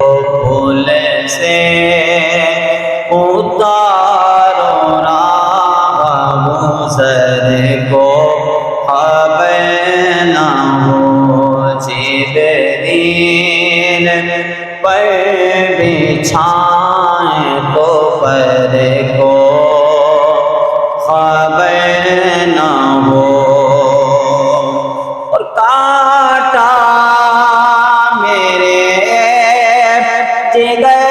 پھول سے اتارو راہ گزر کو، خبر نہ ہو جبریل پر بچھائیں تو پر کو، خبر نہ ہو۔ اور کاٹا میرے جگر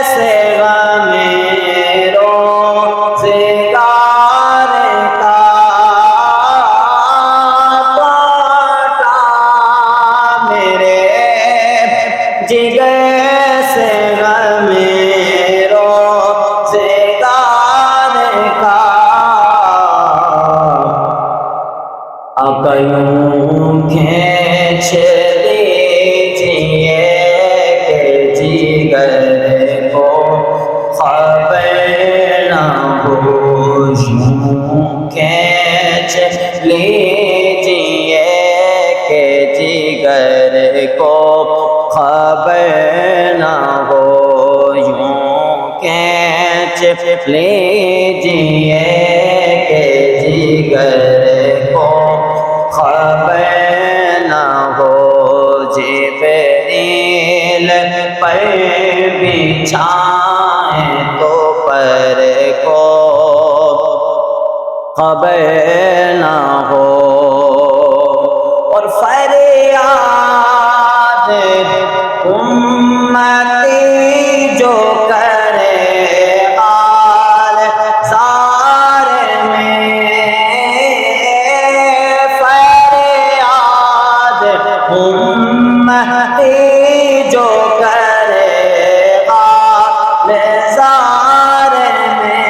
سے غم روزگار کا، کاٹا میرے جگر سے غم روزگار کا، آقا یوں کھینچ لیجئے کہ جگر کو خبر نہ ہو، یوں کھینچ لیجئے کہ جگر کو خبر نہ ہو، یوں کھینچ لیجئے کہ جگر کو خبر نہ ہو، جبریل پر بچھائیں تو پر کو، خبر نہ ہو۔ اور فریاد امتی جو کرے حال زار میں، فریاد امتی جو کرے حال زار میں،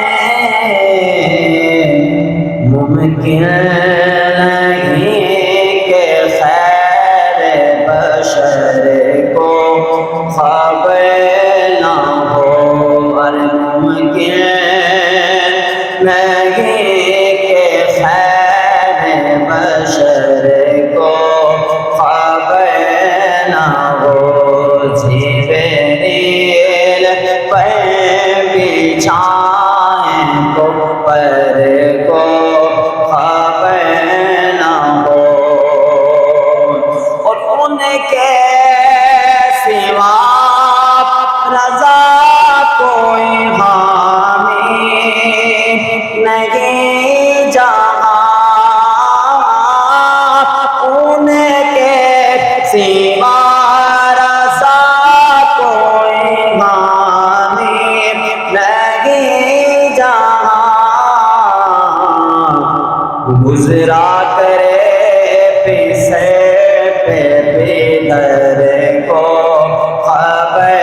ممکن نہیں کہ خیر بشر کو خبر نہ ہو، اور ممکن نہیں کہ خیر بشر کو خبر نہ ہو، جبریل پر بچھائیں تو پر کو خبر نہ ہو۔ اور ان کے سوا رضا کوئی حامی نہیں جہاں، ان کے سوا رضا کوئی حامی نہیں جہاں، گزرا کرے پیسے پہ پیدر کو خبر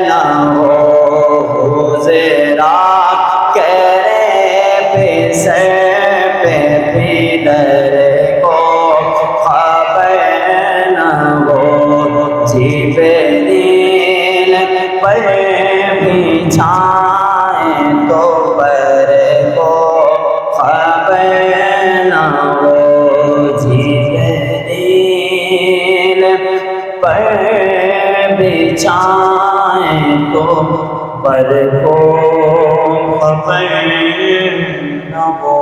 نہ ہو، گزرا کرے پیسے پہ پیدر کو خبر نہ ہو، جبریل پر بچھائیں تو پر کو خبر نہ ہو، جبریل پر بچھائیں تو پر کو خبر نہ ہو۔